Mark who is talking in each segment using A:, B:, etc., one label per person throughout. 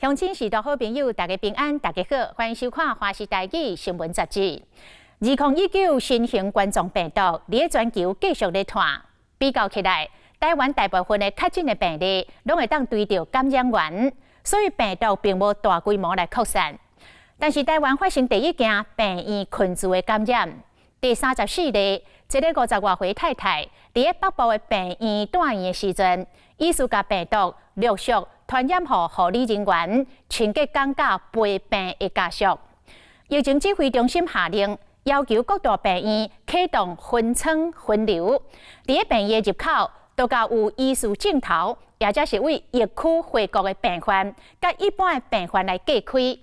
A: 乡亲时代好朋友，大家平安，大家好，欢迎收看《华视台语新闻杂志》。2019新型冠状病毒在全球继续在传，比较起来，台湾大部分的确诊的病例，拢会当对到感染源，所以病毒并无大规模来扩散。但是台湾发生第一件病院群聚的感染，第34例，一个50多岁太太，伫北部的病院住院的时阵，疑似甲病毒陆续传染予护理人员、清洁工甲陪病的家属。疫情指挥中心下令，要求各大病院启动分层分流，伫病院入口都甲有医师镜头，也则是为疫区回国的病患，甲一般的病患来隔开。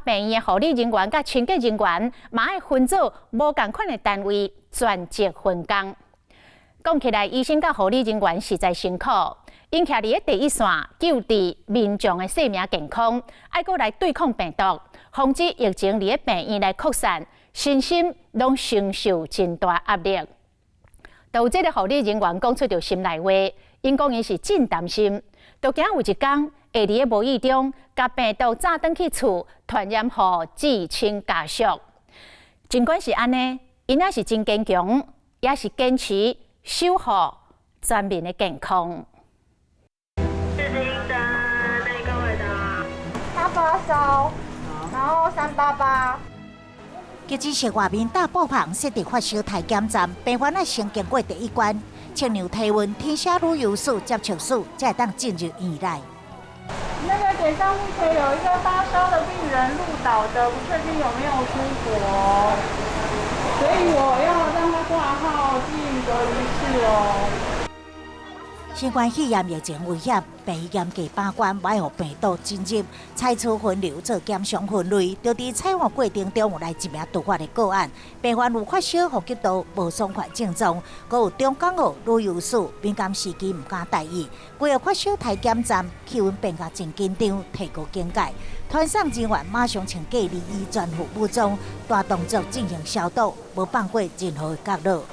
A: 病院的护理人员甲清洁人员嘛要分组无同款的单位，专职分工。讲起来，医生甲护理人员实在辛苦。因徛伫第一线，救治民众的生命健康，爱阁来对抗病毒，防止疫情伫病院来扩散，身心拢承受真大压力。就有这个护理人员讲出着心内话，因讲因是真担心，就惊有一天会伫无意中，甲病毒早转去厝，传染予至亲家属。尽管是安尼，因也是真坚强，也是坚持守护全民的健康。
B: 发烧，然后388。
C: 急诊室外面大布棚设置发烧台检站，病患仔先经过第一关，清凉体温、填写旅游史、接触史，才会当进入院内。
B: 那个点上目前有一个发烧的病人入岛的，不确定有没有出国，所以我要让他挂号进隔离室哦。
C: 新冠肺炎疫情危险，病院严格把关，莫让病毒进入，采取分流做减伤分类。就伫采访过程中，有来一名突发的个案，病患有发烧、呼吸道无爽快症状，阁有中港澳旅游史，敏感时期唔敢待医。规个发烧台检站气温变甲真紧张，提高警戒。团上人员马上请隔离衣全副武装，大动作进行消毒，无放过任何角落。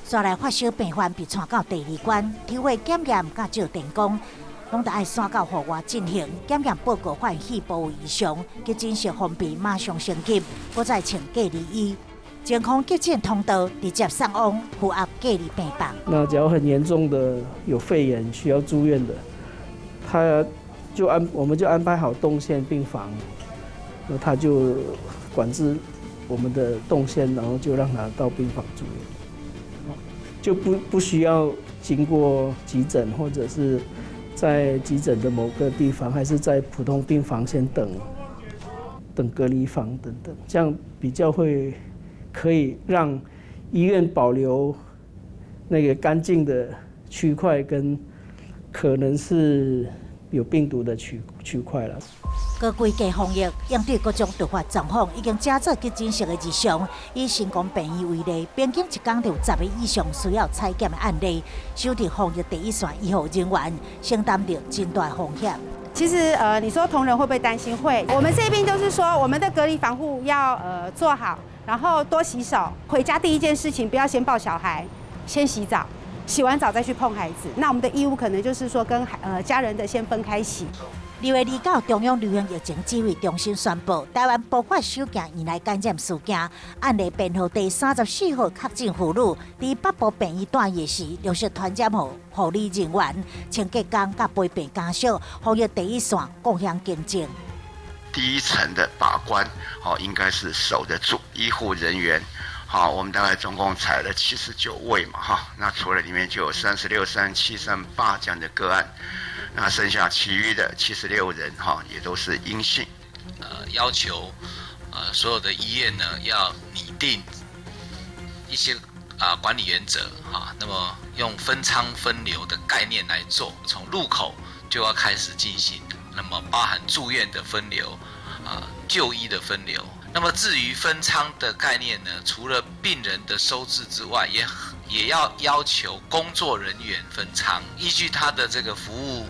C: 刷来发烧病患被传到第二关，抽血检验甲照电工，拢得爱刷到户外进行检验报告，发现肺部异常，急诊室方面马上升级，搁再请隔离医。健康急诊通道直接送往负压隔离病房。
D: 那只要很严重的有肺炎需要住院的，我们就安排好动线病房，那他就管制我们的动线，然后就让他到病房住院。就不需要经过急诊，或者是在急诊的某个地方，还是在普通病房先等隔离房等等，这样比较可以让医院保留那个干净的区块跟可能是有病毒的区块了。
C: 各规家防疫应对各种突发状况，已经加做急诊室的日常。以成功病院为例，平均一天就有10个以上需要采检的案例，守伫防疫第一线医护人员承担着真大风险。
E: 其实你说同仁会不会担心？会。我们这边就是说，我们的隔离防护要做好，然后多洗手。回家第一件事情不要先抱小孩，先洗澡，洗完澡再去碰孩子。那我们的义务可能就是说跟家人的先分开洗。
C: 2月29，中央流行疫情指挥中心宣布，台湾爆发首件院内感染事件，案例编号第34号确诊妇女，伫北部病院住院时，陆续传染予护理人员、清洁工甲陪病家属，防疫第一线共襄见证。
F: 第一层的把关，应该是守得住医护人员。好，我们大概总共采了79位嘛，那除了里面就有36、37、38这样的个案。那剩下其余的76人也都是阴性。
G: 要求所有的医院呢要拟定一些管理原则那么用分仓分流的概念来做，从入口就要开始进行，那么包含住院的分流就医的分流。那么至于分仓的概念呢，除了病人的收治之外，也要求工作人员分仓，依据他的这个服务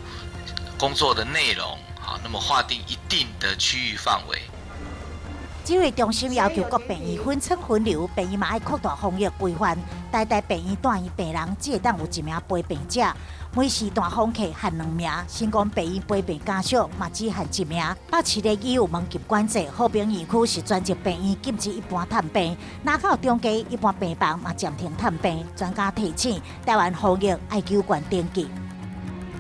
G: 工作的内容，那么划定一定的区域范围。
C: 指挥中心要求各病院分层分流，病院嘛要扩大防疫规范。台大病院住院病人只会当有1名陪病者，每时段访客限2名。新光病院陪病家属嘛只限1名。107个医务门禁管制，和平园区是专职病院，禁止一般探病。哪到中间一般病房嘛暂停探病。专家提醒，台湾防疫爱求关登记。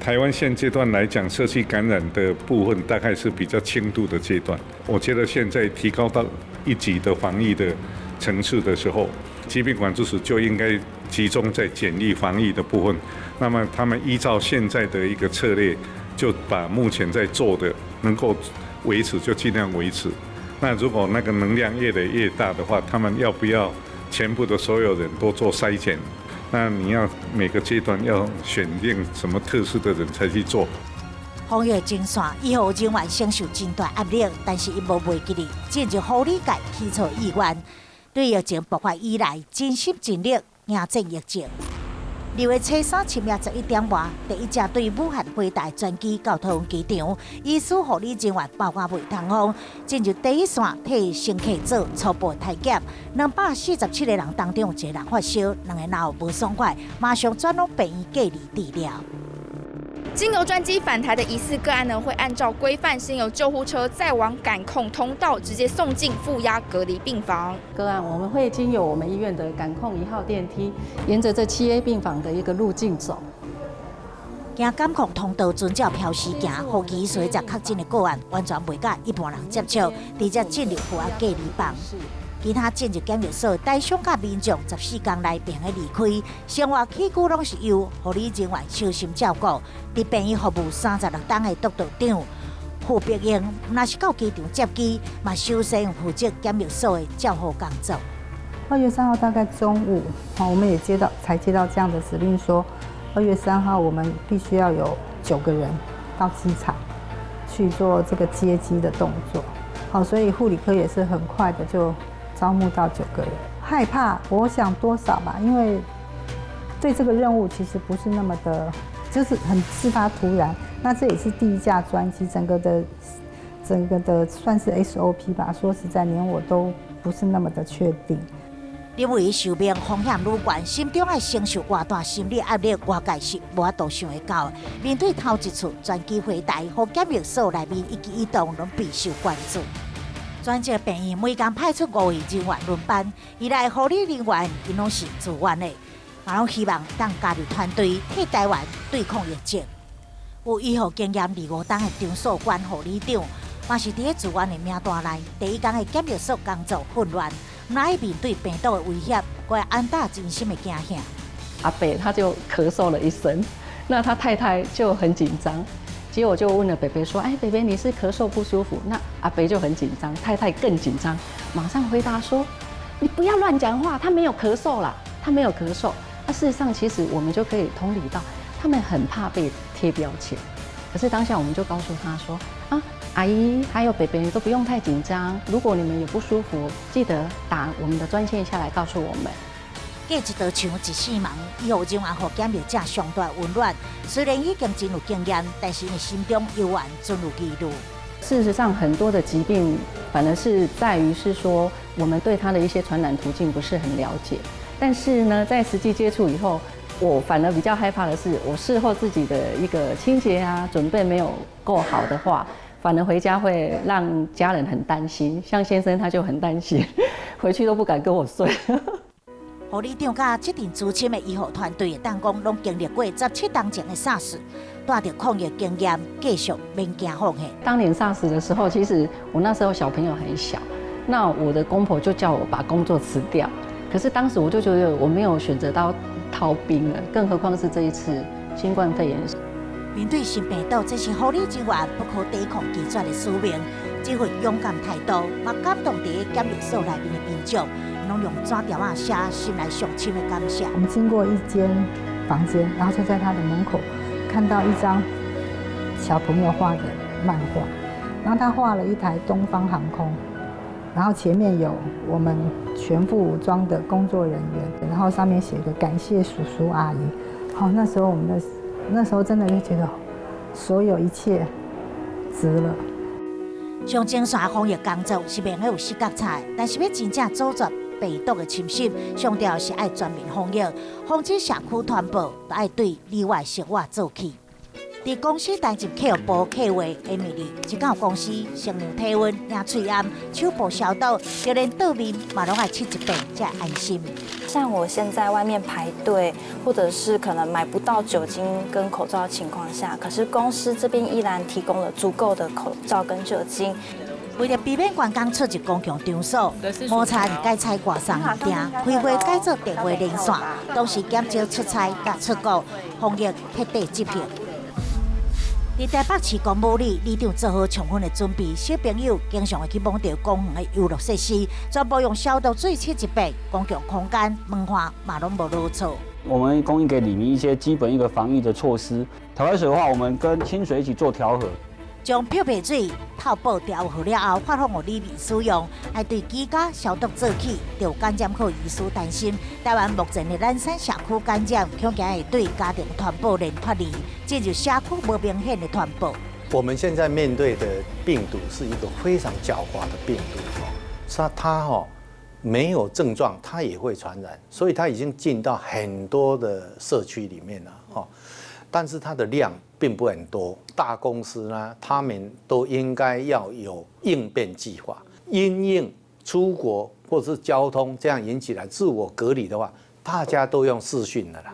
H: 台湾现阶段来讲，社区感染的部分大概是比较轻度的阶段。我觉得现在提高到1级的防疫的层次的时候，疾病管制署就应该集中在检疫防疫的部分。那么他们依照现在的一个策略，就把目前在做的能够维持就尽量维持。那如果那个能量越来越大的话，他们要不要全部的所有人都做筛检？那你要每个阶段要选定什么特殊的人才去做。
C: 防疫精线，医护人员承受真大压力，但是因无袂记哩，正就护理界起草意愿，对疫情爆发以来，尽心尽力迎战疫情。2月初3深夜11点外，第一架对武汉飞台专机到桃园机场，医师护理人员包括未通风，进入第一线替乘客做初步体检。247个人当中有1个人发烧，2个人有无爽快，马上转往病院隔离治疗。
I: 经由专机返台的疑似个案呢，会按照规范先由救护车再往感控通道直接送进负压隔离病房。
J: 个案我们会经由我们医院的感控1号电梯，沿着这7A 病房的一个路径走。
C: 行感控通道遵照标示行，呼吸随着确诊的个案完全袂甲一般人接触，直接进入负压隔离房。其他进入检疫所带伤甲民众14天内并会离开，生活起居拢是由护理人员小心照顾。伫病院服务36天的督导长傅碧英，若是到机场接机，嘛首先负责检疫所的照护工作。
K: 2月3号大概中午，我们也才接到这样的指令说，2月3号我们必须要有9个人到机场去做这个接机的动作。好，所以护理科也是很快的就招募到9个人。害怕，我想多少吧，因为对这个任务其实不是那么的，就是很事发突然。那这也是第一架专机，整个的算是 SOP 吧。说实在，连我都不是那么的确定。
C: 因为受病风险愈悬，心中要承受偌大心理压力，外界是无法度想会到的。面对头一次专机飞台，和检疫所内面一举一动拢备受关注。专职病院每天派出5位人员轮班，依赖护理人员因拢是自愿的，嘛拢希望当加入团队替台湾对抗疫情。有医护经验25年的张素官护理长，嘛是伫自愿的名单内，第一天的检疫所工作混乱，哪会面对病毒的威胁，搁会安大真心的惊吓。
J: 阿北他就咳嗽了一声，那他太太就很紧张。结果我就问了北北说：“哎，北北你是咳嗽不舒服？”那阿北就很紧张，太太更紧张，马上回答说：“你不要乱讲话，他没有咳嗽啦，他没有咳嗽。”那事实上，其实我们就可以同理到，他们很怕被贴标签。可是当下我们就告诉他说：“啊，阿姨还有北北，你都不用太紧张。如果你们有不舒服，记得打我们的专线下来告诉我们。”
C: 过一道墙一世门，医护人员和检疫者上大温暖。虽然已经真有经验，但是因心中犹原存有疑虑。
J: 事实上，很多的疾病反而是在于是说，我们对它的一些传染途径不是很了解。但是呢，在实际接触以后，我反而比较害怕的是，我事后自己的一个清洁啊准备没有够好的话，反而回家会让家人很担心。像先生他就很担心，回去都不敢跟我睡。
C: 护理长甲这阵资深的医护团队，当讲拢经历过17年前的 SARS， 带着抗疫经验，继续免惊放弃。
J: 当年 SARS 的时候，其实我那时候小朋友很小，那我的公婆就叫我把工作辞掉。可是当时我就觉得我没有选择到逃兵了，更何况是这一次新冠肺炎。
C: 面对新病毒，这是护理人员不可抵抗拒绝的使命。这份勇敢态度，嘛感动在检疫所内面的民众。拢用纸条啊写心内上深的感谢。
K: 我们经过一间房间，然后就在他的门口看到一张小朋友画的漫画，然后他画了一台东方航空，然后前面有我们全副武装的工作人员，然后上面写着感谢叔叔阿姨。好，那时候真的就觉得所有一切值了。
C: 上前线防疫工作是免有死角菜，但是要真正阻绝病毒的侵袭，上调是爱全面防疫，防止社区传播，就爱对里外生活做起。伫公司担任客服部客位的米莉，一到公司先量体温、量喙暗、手部消毒，就连倒面嘛拢爱试一遍才安心。
L: 像我现在外面排队，或者是可能买不到酒精跟口罩的情况下，可是公司这边依然提供了足够的口罩跟酒精。
C: 为了避免员工出入公共场所，摩擦改采外送物件，开会改做电话连线，同时减少出差甲出国，防疫彻底执行。伫台北市公务里，里长做好充分的准备，小朋友经常会去摸到公园的游乐设施，全部用消毒水清一遍，公共空间、门花嘛拢无落错。
M: 我们供应给里民一些基本防疫的措施。台湾水的话，我们跟清水一起做调和。
C: 将漂白水透布调和了后，发放予里民使用，还对居家消毒做起，就感染科医师担心，台湾目前的懒散社区感染，恐惊会对家庭传播链脱离，进入社区无明显的传播。
N: 我们现在面对的病毒是一个非常狡猾的病毒，它没有症状，它也会传染，所以它已经进到很多的社区里面了但是它的量并不很多，大公司呢，他们都应该要有应变计划，因应出国或是交通这样引起来自我隔离的话，大家都用视讯的啦。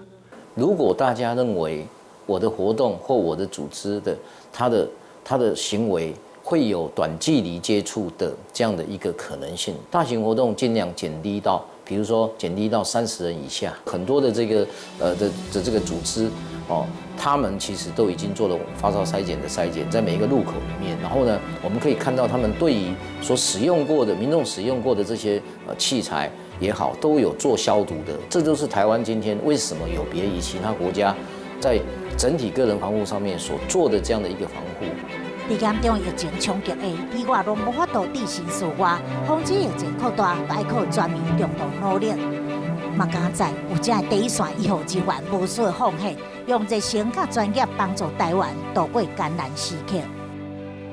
O: 如果大家认为我的活动或我的组织的它的行为会有短距离接触的这样的一个可能性，大型活动尽量减低到，比如说减低到30人以下。很多的这个这个组织他们其实都已经做了发烧筛检，在每一个路口里面。然后呢，我们可以看到他们对于所使用过的民众使用过的这些器材也好，都有做消毒的。这就是台湾今天为什么有别于其他国家在整体个人防护上面所做的这样的一个防护。
C: 伫严重疫情冲击下，里外拢无法度置身事外，防止疫情扩大，爱靠全民共同努力。嘛敢在有这第一线医护人员无私的奉献，用热情甲专业帮助台湾度过艰难时刻。